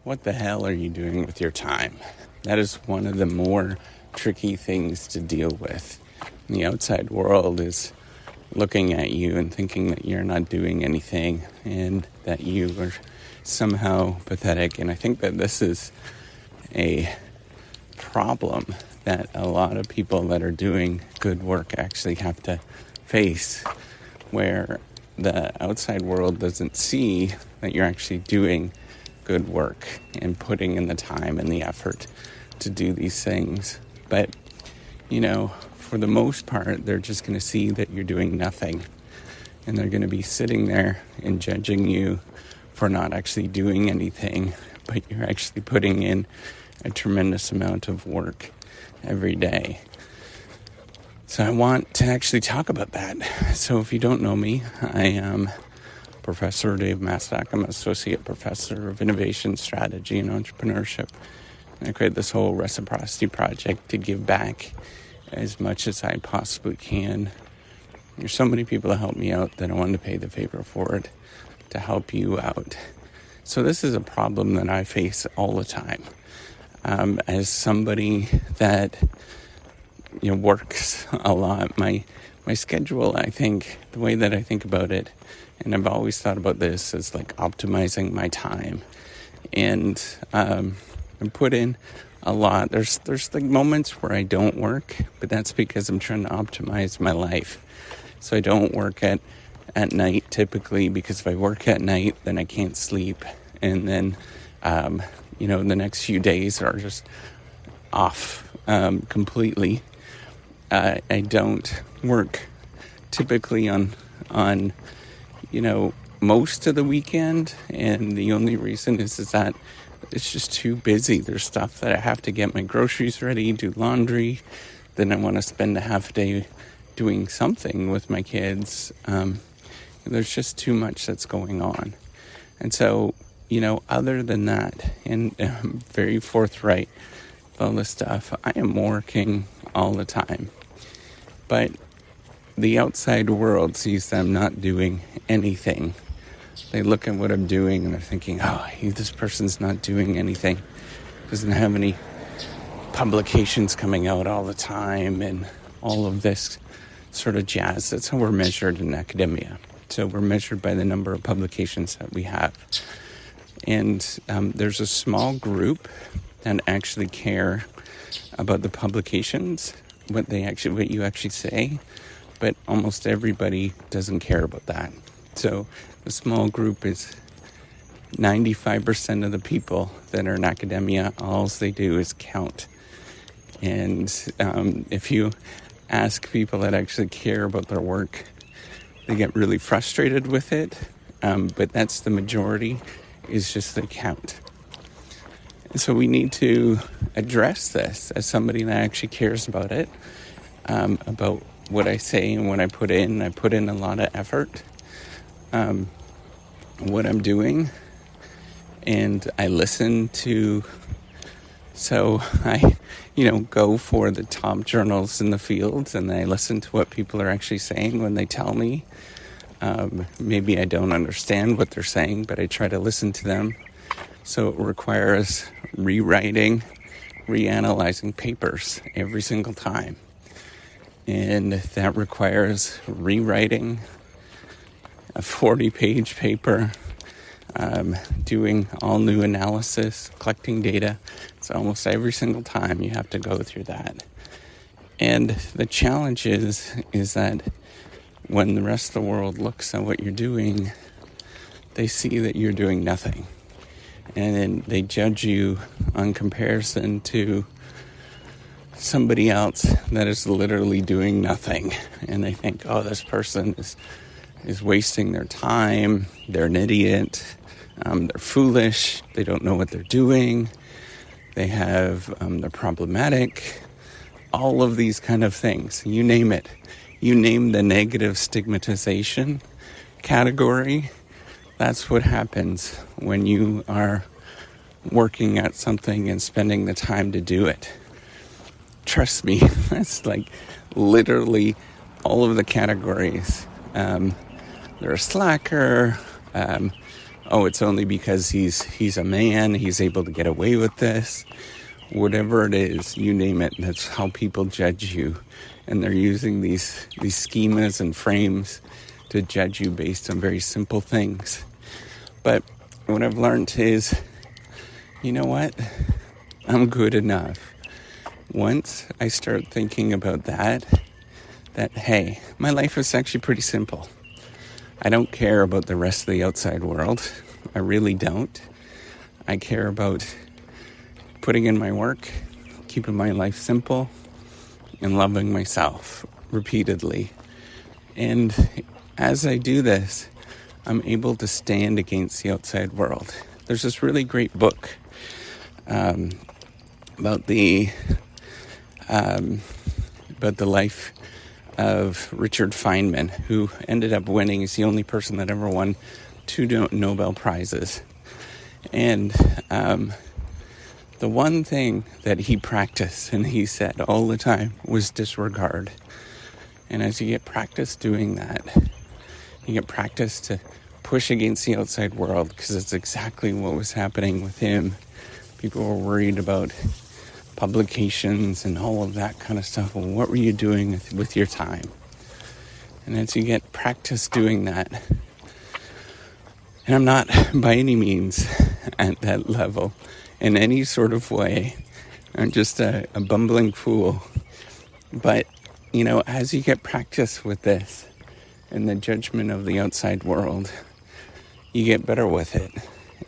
what the hell are you doing with your time? That is one of the more tricky things to deal with. The outside world is looking at you and thinking that you're not doing anything and that you are somehow pathetic. And I think that this is a problem that a lot of people that are doing good work actually have to face, where the outside world doesn't see that you're actually doing good work and putting in the time and the effort to do these things. But, for the most part, they're just going to see that you're doing nothing. And they're going to be sitting there and judging you for not actually doing anything, but you're actually putting in a tremendous amount of work every day. So I want to actually talk about that. So if you don't know me, I am Professor Dave Mastak. I'm an Associate Professor of Innovation, Strategy, and Entrepreneurship. And I created this whole Reciprocity Project to give back as much as I possibly can. There's so many people that help me out that I wanted to pay the favor forward to help you out. So this is a problem that I face all the time. As somebody that works a lot, my schedule, I think, the way that I think about it, and I've always thought about this as like optimizing my time. And I put in a lot. There's like moments where I don't work, but that's because I'm trying to optimize my life. So I don't work at night typically, because if I work at night, then I can't sleep. And then, the next few days are just off completely. I don't work typically on most of the weekend. And the only reason is that it's just too busy. There's stuff that I have to get my groceries ready, do laundry. Then I want to spend a half day doing something with my kids. There's just too much that's going on. And so, other than that, and I'm very forthright with all this stuff, I am working all the time. But the outside world sees that I'm not doing anything. They look at what I'm doing and they're thinking, this person's not doing anything. Doesn't have any publications coming out all the time and all of this sort of jazz. That's how we're measured in academia. So we're measured by the number of publications that we have. And there's a small group that actually care about the publications, what you actually say, but almost everybody doesn't care about that. So the small group is 95% of the people that are in academia. All they do is count. And if you ask people that actually care about their work, they get really frustrated with it. But that's the majority, is just the count. And so we need to address this as somebody that actually cares about it, about what I say and what I put in. I put in a lot of effort, what I'm doing, and I listen to, so I, go for the top journals in the field, and I listen to what people are actually saying when they tell me. Maybe I don't understand what they're saying, but I try to listen to them. So it requires rewriting, reanalyzing papers every single time. And that requires rewriting a 40-page paper, doing all new analysis, collecting data. So almost every single time you have to go through that. And the challenge is that when the rest of the world looks at what you're doing, they see that you're doing nothing. And then they judge you on comparison to somebody else that is literally doing nothing. And they think, this person is wasting their time, they're an idiot, they're foolish, they don't know what they're doing, they're problematic, all of these kind of things. You name it. You name the negative stigmatization category. That's what happens when you are working at something and spending the time to do it. Trust me, that's like literally all of the categories. They're a slacker, oh, it's only because he's a man, he's able to get away with this. Whatever it is, you name it, that's how people judge you. And they're using these schemas and frames to judge you based on very simple things. But what I've learned is, you know what? I'm good enough. Once I start thinking about that, hey, my life is actually pretty simple. I don't care about the rest of the outside world. I really don't. I care about putting in my work, keeping my life simple, and loving myself repeatedly. And as I do this, I'm able to stand against the outside world. There's this really great book about the life of Richard Feynman, who ended up winning. He's the only person that ever won 2 Nobel Prizes. And the one thing that he practiced and he said all the time was disregard. And as you get practice doing that, you get practice to push against the outside world, because it's exactly what was happening with him. People were worried about publications and all of that kind of stuff. Well, what were you doing with your time? And as you get practice doing that, and I'm not by any means at that level in any sort of way. I'm just a bumbling fool. But, as you get practice with this and the judgment of the outside world, you get better with it.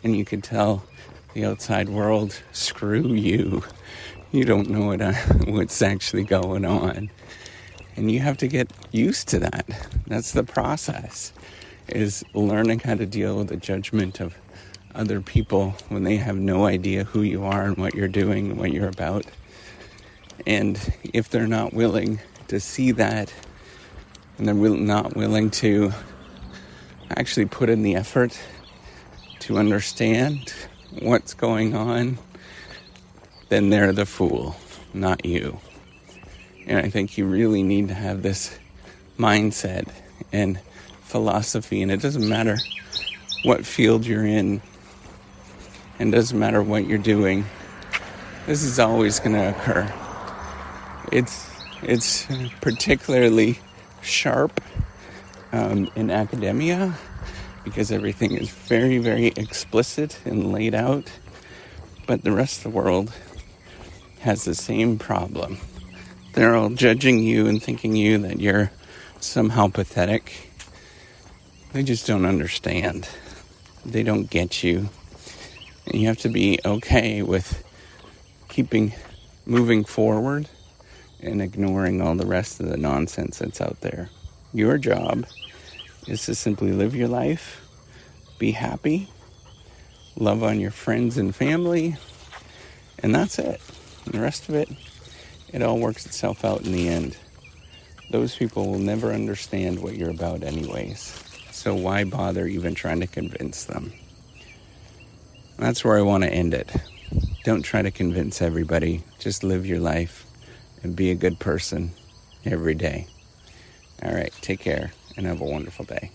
And you can tell the outside world, screw you. You don't know what's actually going on. And you have to get used to that. That's the process, is learning how to deal with the judgment of other people when they have no idea who you are and what you're doing and what you're about. And if they're not willing to see that, and they're not willing to actually put in the effort to understand what's going on, then they're the fool, not you. And I think you really need to have this mindset and philosophy, and it doesn't matter what field you're in, and doesn't matter what you're doing. This is always going to occur. It's particularly sharp in academia, because everything is very, very explicit and laid out. But the rest of the world has the same problem. They're all judging you and thinking you that you're somehow pathetic. They just don't understand. They don't get you. And you have to be okay with moving forward and ignoring all the rest of the nonsense that's out there. Your job is to simply live your life, be happy, love on your friends and family, and that's it. And the rest of it, it all works itself out in the end. Those people will never understand what you're about anyways. So why bother even trying to convince them? That's where I want to end it. Don't try to convince everybody. Just live your life and be a good person every day. All right, take care and have a wonderful day.